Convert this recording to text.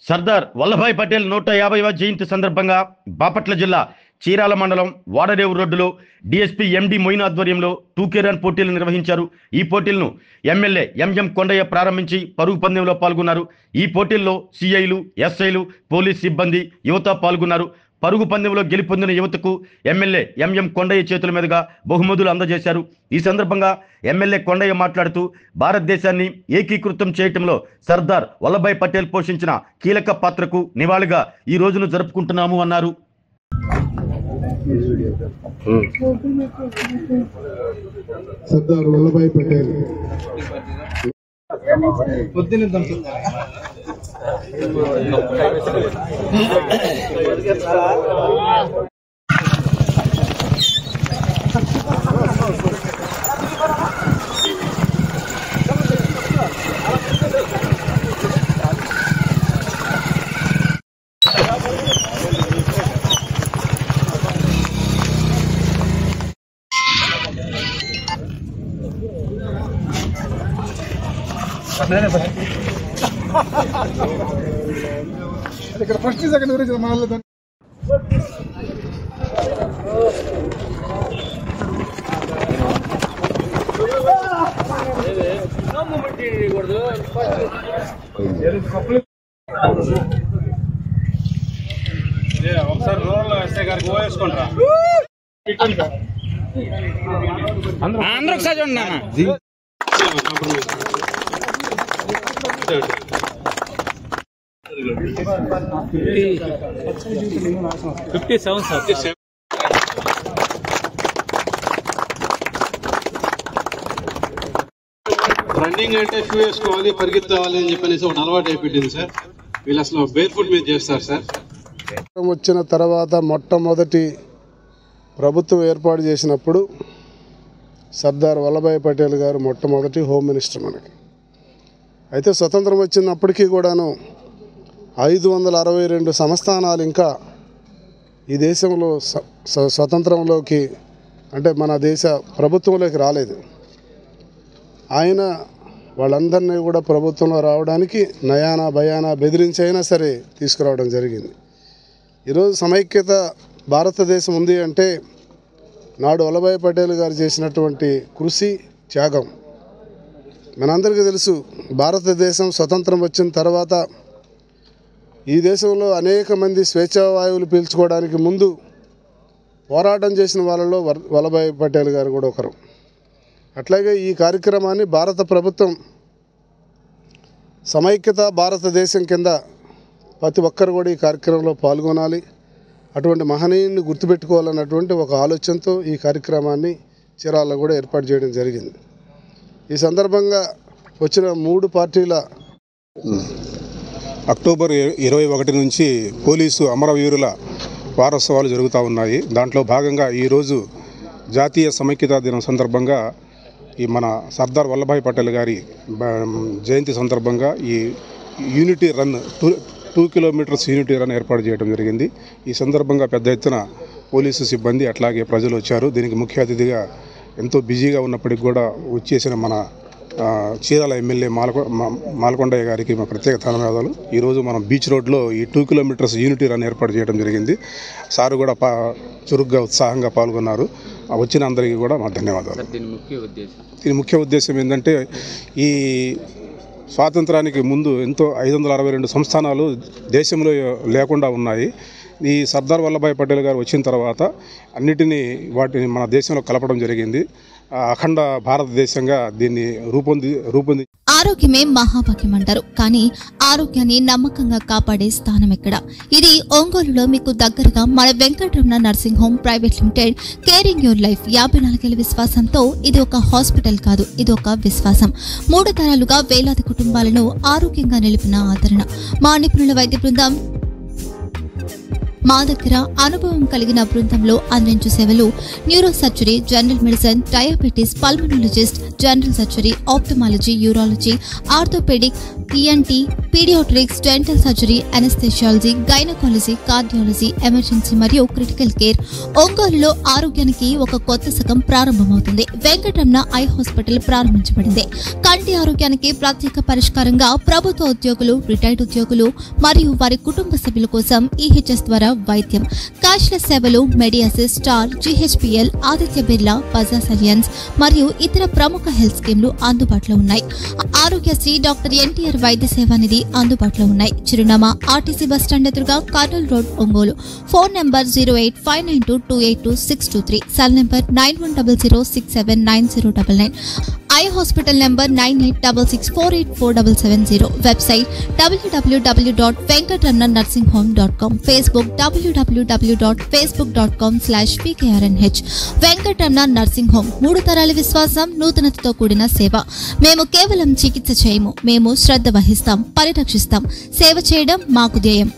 సర్దార్ వల్లభాయ్ పటేల్ 150వ జయంతి సందర్భంగా బాపట్ల జిల్లా చీరాల మండలం వాడరేవు రోడ్డులో డిఎస్పీ ఎండి మొయిన్ ఆధ్వర్యంలో 2K రన్ పోటీలు నిర్వహించారు. ఈ పోటీలను ఎమ్మెల్యే ఎంఎం కొండయ్య ప్రారంభించి పరుగు పందెంలో పాల్గొన్నారు. ఈ పోటీల్లో సిఐలు, ఎస్ఐలు, పోలీస్ సిబ్బంది, యువత పాల్గొన్నారు. పరుగు పందెంలో గెలుపొందిన యువతకు ఎమ్మెల్యే ఎంఎం కొండయ్య చేతుల మీదుగా బహుమతులు అందజేశారు. ఈ సందర్భంగా ఎమ్మెల్యే కొండయ్య మాట్లాడుతూ భారతదేశాన్ని ఏకీకృతం చేయటంలో సర్దార్ వల్లభాయ్ పటేల్ పోషించిన కీలక పాత్రకు నివాళిగా ఈ రోజును జరుపుకుంటున్నాము అన్నారు. సర్దార్ వల్లభాయ్ పటేల్ ఇక్కడ ఫస్ట్ సెకండ్ గురించి మాట్లాడతాను. ఒకసారి రోడ్లో ఎస్ఐ గారికి ఓవేసుకుంటా అందరూ ఒకసారి చూడండి. 57 సార్. రన్నింగ్ అంటే షూ వేసుకోవాలి, పరిగెత్తాలి అని చెప్పనేసి ఒక అలవాటు అయిపోయింది సార్. వీళ్ళు అసలు బేర్ ఫుట్ మీద చేస్తారు సార్. వచ్చిన తర్వాత మొట్టమొదటి ప్రభుత్వం ఏర్పాటు చేసినప్పుడు సర్దార్ వల్లభాయ్ పటేల్ గారు మొట్టమొదటి హోమ్ మినిస్టర్ మనకి. అయితే స్వతంత్రం వచ్చినప్పటికీ కూడాను 562 సంస్థానాలు ఇంకా ఈ దేశంలో స్వతంత్రంలోకి అంటే మన దేశ ప్రభుత్వంలోకి రాలేదు. ఆయన వాళ్ళందరినీ కూడా ప్రభుత్వంలో రావడానికి నయానా భయానా బెదిరించైనా సరే తీసుకురావడం జరిగింది. ఈరోజు సమైక్యత భారతదేశం ఉంది అంటే నాడు వల్లభాయ్ పటేల్ గారు చేసినటువంటి కృషి, త్యాగం మనందరికీ తెలుసు. భారతదేశం స్వతంత్రం వచ్చిన తర్వాత ఈ దేశంలో అనేక మంది స్వేచ్ఛావాయువులు పీల్చుకోవడానికి ముందు పోరాటం చేసిన వాళ్ళలో వల్లభాయ్ పటేల్ గారు కూడా ఒకరు. అట్లాగే ఈ కార్యక్రమాన్ని భారత ప్రభుత్వం సమైక్యత భారతదేశం కింద ప్రతి ఒక్కరు కూడా ఈ కార్యక్రమంలో పాల్గొనాలి, అటువంటి మహనీయుని గుర్తుపెట్టుకోవాలన్నటువంటి ఒక ఆలోచనతో ఈ కార్యక్రమాన్ని చీరాలలో కూడా ఏర్పాటు చేయడం జరిగింది. ఈ సందర్భంగా వచ్చిన 3 పార్టీల అక్టోబర్ 21 నుంచి పోలీసు అమరవీరుల వారోత్సవాలు జరుగుతూ ఉన్నాయి. దాంట్లో భాగంగా ఈరోజు జాతీయ సమైక్యతా దినం సందర్భంగా ఈ మన సర్దార్ వల్లభాయ్ పటేల్ గారి జయంతి సందర్భంగా ఈ unity run 2 kilometres unity run ఏర్పాటు చేయడం జరిగింది. ఈ సందర్భంగా పెద్ద ఎత్తున పోలీసు సిబ్బంది అట్లాగే ప్రజలు వచ్చారు. దీనికి ముఖ్య అతిథిగా ఎంతో బిజీగా ఉన్నప్పటికి కూడా వచ్చేసిన మన చీరాల ఎమ్మెల్యే మాలకొండయ్య గారికి మా ప్రత్యేక ధన్యవాదాలు. ఈరోజు మనం బీచ్ రోడ్లో ఈ 2 కిలోమీటర్స్ యూనిటీ రన్ ఏర్పాటు చేయడం జరిగింది. సారు కూడా చురుగ్గా ఉత్సాహంగా పాల్గొన్నారు. వచ్చిన అందరికీ కూడా మా ధన్యవాదాలు. దీని ముఖ్య ఉద్దేశం ఏంటంటే ఈ స్వాతంత్రానికి ముందు ఎంతో 562 సంస్థానాలు దేశంలో లేకుండా ఉన్నాయి. ఈ సర్దార్ వల్లభాయ్ పటేల్ గారు వచ్చిన తర్వాత వాటిని మన దేశంలో కలపడం జరిగింది. అఖండ భారతదేశంగా దీన్ని రూపొంది ఆరోగ్యమే మహాభాగ్యం అంటారు. కానీ ఆరోగ్యాన్ని నమ్మకంగా కాపాడే స్థానం ఎక్కడ? ఇది ఒంగోలులో మీకు దగ్గరగా మన Venkataramana nursing home private limited. Caring your life 54 ఏళ్ల విశ్వాసంతో ఇది ఒక హాస్పిటల్ కాదు, ఇది ఒక విశ్వాసం. 3 తరాలుగా వేలాది కుటుంబాలను ఆరోగ్యంగా నిలిపిన ఆదరణ. మా నిపుణుల వైద్య బృందం మా దగ్గర అనుభవం కలిగిన బృందంలో అందించే సేవలు neuro surgery, general medicine, diabetes, pulmonologist, general surgery, ophthalmology, urology, orthopaedic, ENT, paediatrics, dental surgery, anaesthesiology, gynaecology, cardiology, emergency మరియు క్రిటికల్ కేర్. ఒంగోలులో ఆరోగ్యానికి ఒక కొత్త శకం ప్రారంభమవుతుంది. వెంకటరమణ ఐ హాస్పిటల్ ప్రారంభించబడింది. కంటి ఆరోగ్యానికి ప్రత్యేక పరిష్కారంగా ప్రభుత్వ ఉద్యోగులు, రిటైర్డ్ ఉద్యోగులు మరియు వారి కుటుంబ సభ్యుల కోసం EHS ద్వారా వైద్యం, క్యాష్లెస్ సేవలు, Mediassist, Star, GHPL, Aditya Birla, Bajaj Allianz మరియు ఇతర ప్రముఖ హెల్త్ స్కీమ్లు అందుబాటులో ఉన్నాయి. ఆరోగ్యశ్రీ, డాక్టర్ NTR వైద్య సేవా నిధి అందుబాటులో ఉన్నాయి. చిరునామా RTC బస్టాండ్ ఎదురుగా, Kurnool road, Ongole. Phone number 08592282623, cell number 9100679099. Eye hospital number 9866484770. Website www.venkatramannursing.com. Facebook www.facebook.com/PKRNH. Venkataramana nursing home, 3 తరాల విశ్వాసం, నూతనతతో కూడిన సేవ. మేము కేవలం చికిత్స చేయము, మేము శ్రద్ధ వహిస్తాం, పరిరక్షిస్తాం. సేవ చేయడం మాకు ధ్యేయం.